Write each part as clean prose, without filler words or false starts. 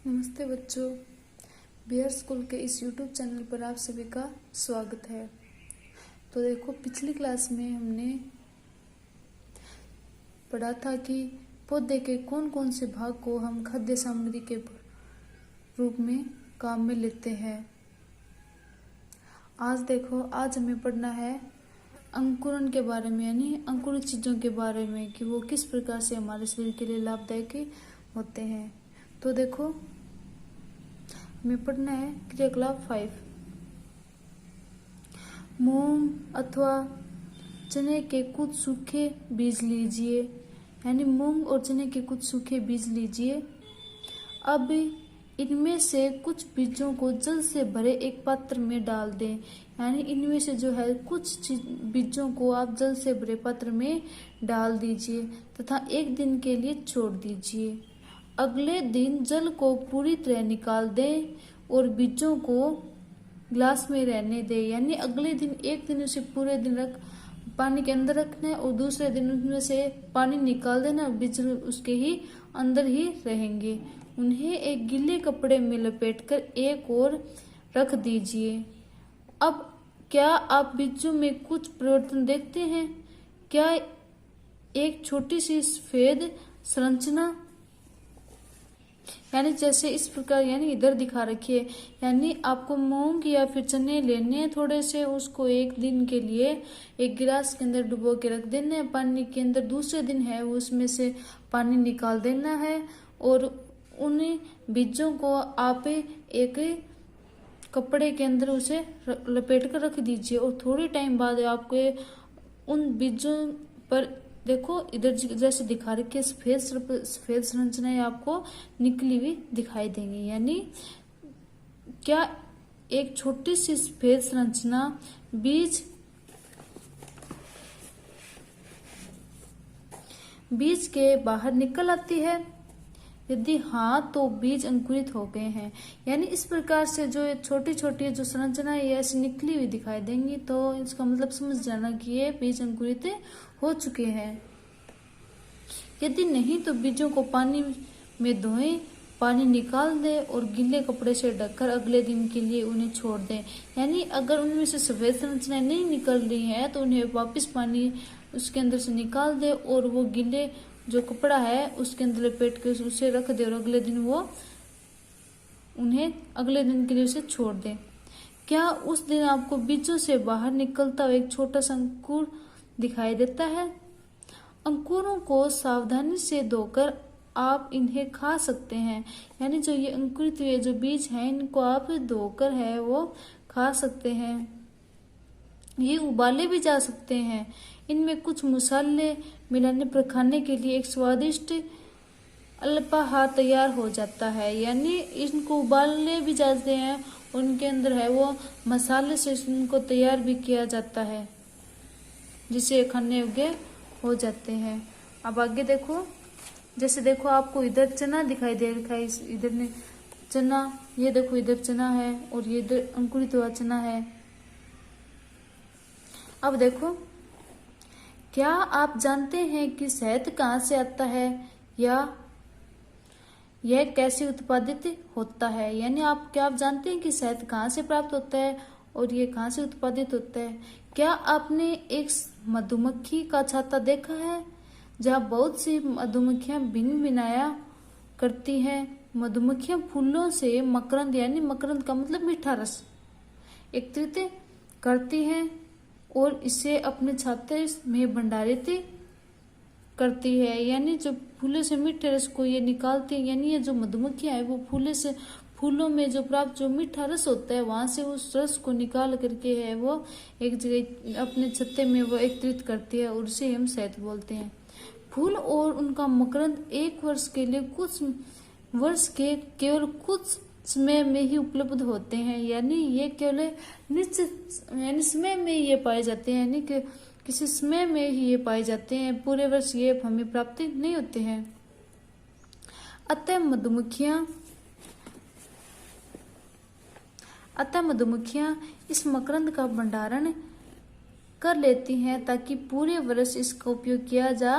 नमस्ते बच्चों, बिहार स्कूल के इस YouTube चैनल पर आप सभी का स्वागत है। तो देखो, पिछली क्लास में हमने पढ़ा था कि पौधे के कौन कौन से भाग को हम खाद्य सामग्री के रूप में काम में लेते हैं। आज हमें पढ़ना है अंकुरण के बारे में, यानी अंकुरित चीज़ों के बारे में कि वो किस प्रकार से हमारे शरीर के लिए लाभदायक होते हैं। तो देखो, हमें पढ़ना है क्रियाकलाप 5। मूंग अथवा चने के कुछ सूखे बीज लीजिए, यानी मूंग और चने के कुछ सूखे बीज लीजिए। अब इनमें से कुछ बीजों को जल से भरे एक पात्र में डाल दें, यानी इनमें से जो है कुछ बीजों को आप जल से भरे पात्र में डाल दीजिए तथा एक दिन के लिए छोड़ दीजिए। अगले दिन जल को पूरी तरह निकाल दें और बीजों को ग्लास में रहने दें, यानी अगले दिन एक दिन उसे पूरे दिन पानी के अंदर रखना है और दूसरे दिन उनमें से पानी निकाल देना, बीज उसके ही अंदर ही रहेंगे। उन्हें एक गीले कपड़े में लपेटकर एक ओर रख दीजिए। अब क्या आप बीजों में कुछ परिवर्तन देखते हैं? क्या एक छोटी सी सफेद संरचना, यानी जैसे इस प्रकार, यानी इधर दिखा रखी है, यानी आपको मूंग या फिर चने लेने हैं थोड़े से, उसको एक दिन के लिए एक गिलास के अंदर डुबो के रख देना है पानी के अंदर। दूसरे दिन है उसमें से पानी निकाल देना है और उन बीजों को आप एक कपड़े के अंदर उसे लपेट कर रख दीजिए और थोड़ी टाइम बाद आपको उन बीजों पर देखो, इधर जैसे दिखा रखी है सफेद संरचनाएं आपको निकली हुई दिखाई देंगी। यानी क्या एक छोटी सी सफेद संरचना बीज के बाहर निकल आती है? यदि हाँ, तो बीज अंकुरित हो गए हैं। यानी इस प्रकार से जो छोटी छोटी जो संरचनाएं ऐसी निकली हुई दिखाई देंगी, तो इसका मतलब समझ जाना कि ये बीज अंकुरित हो चुके हैं। यदि नहीं तो बीजों को पानी में धोएं, पानी निकाल दें और गीले कपड़े से ढककर अगले दिन के लिए उन्हें छोड़ दें। यानी अगर उनमें से सफेद संरचनाएं नहीं निकल रही है तो उन्हें वापस पानी उसके अंदर से निकाल दें और वो गीले जो कपड़ा है उसके अंदर लपेट के उसे रख दे और अगले दिन अगले दिन के लिए उसे छोड़ दें। क्या उस दिन आपको बीजों से बाहर निकलता हुआ एक छोटा सा अंकुर दिखाई देता है? अंकुरों को सावधानी से धोकर आप इन्हें खा सकते हैं। यानी जो ये अंकुरित हुए जो बीज हैं, इनको आप धोकर है वो खा सकते हैं। ये उबाले भी जा सकते हैं। इनमें कुछ मसाले मिलाने पर खाने के लिए एक स्वादिष्ट अल्पाहार तैयार हो जाता है। यानी इनको उबाले भी जाते हैं, उनके अंदर है वो मसाले से इनको तैयार भी किया जाता है, जिसे खाने योग्य हो जाते हैं। अब आगे देखो, जैसे देखो आपको इधर चना दिखाई दे रखा है, इधर ने चना, ये देखो इधर चना है और ये इधर अंकुरित हुआ चना है। अब देखो, क्या आप जानते हैं कि शहद कहाँ से आता है या यह कैसे उत्पादित होता है? यानी क्या आप जानते हैं कि शहद कहाँ से प्राप्त होता है और ये कहाँ से उत्पादित होता है? क्या आपने एक मधुमक्खी का छत्ता देखा है जहाँ बहुत सी मधुमक्खियां भिन्न भिनाया करती हैं? मधुमक्खियां फूलों से मकरंद, यानी मकरंद का मतलब मीठा रस, एकत्रित करती हैं और इसे अपने छत्ते में भंडारित करती है। यानी जो फूलों से मीठे रस को ये निकालती है, यानी ये जो मधुमक्खियां है वो फूलों में जो प्राप्त जो मीठा रस होता है वहां से उस रस को निकाल करके है वो एक जगह अपने छत्ते में वो एकत्रित करती है और उसे हम शहद बोलते हैं। फूल और उनका मकरंद एक वर्ष के केवल कुछ समय में ही उपलब्ध होते हैं। यानी ये केवल निश्चित यानी समय में ये पाए जाते हैं, यानी कि किसी समय में ही ये पाए जाते हैं, पूरे वर्ष ये हमें प्राप्त नहीं होते हैं। अतः मधुमक्खियां इस मकरंद का भंडारण कर लेती हैं ताकि पूरे वर्ष इसका उपयोग किया जा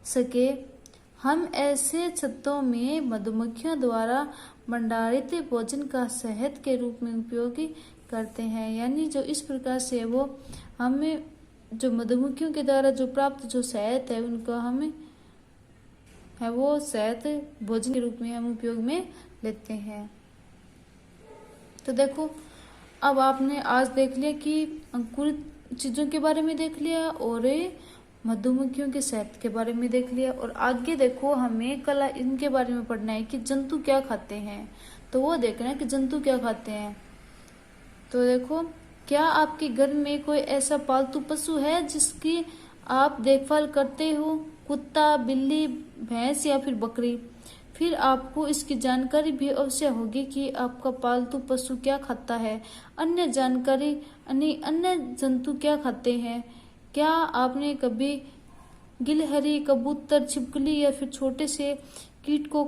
सके। हम ऐसे छत्तों में मधुमक्खियों द्वारा भंडारित भोजन का शहद के रूप में उपयोग करते हैं। यानी जो इस प्रकार से वो हमें जो मधुमक्खियों के द्वारा जो प्राप्त जो शहद है उनका हमें है वो शहद भोजन के रूप में हम उपयोग में लेते हैं। तो देखो अब आपने आज देख लिया कि अंकुरित चीजों के बारे में देख लिया और मधुमक्खियों के शहद के बारे में देख लिया, और आगे देखो हमें कल इनके बारे में पढ़ना है कि जंतु क्या खाते हैं। तो वो देखना है कि जंतु क्या खाते हैं। तो देखो, क्या आपके घर में कोई ऐसा पालतू पशु है जिसकी आप देखभाल करते हो? कुत्ता, बिल्ली, भैंस या फिर बकरी? फिर आपको इसकी जानकारी भी अवश्य होगी कि आपका पालतू पशु क्या खाता है। अन्य जानकारी अन्य जंतु क्या खाते हैं। क्या आपने कभी गिलहरी, कबूतर, छिपकली या फिर छोटे से कीट को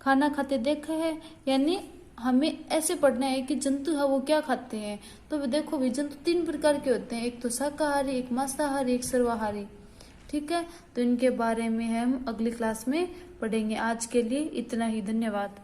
खाना खाते देखा है? यानी हमें ऐसे पढ़ना है कि जंतु है वो क्या खाते हैं। तो देखो भी जंतु 3 प्रकार के होते हैं, एक तो शाकाहारी, एक मांसाहारी, एक सर्वाहारी। ठीक है, तो इनके बारे में हम अगली क्लास में पढ़ेंगे। आज के लिए इतना ही, धन्यवाद।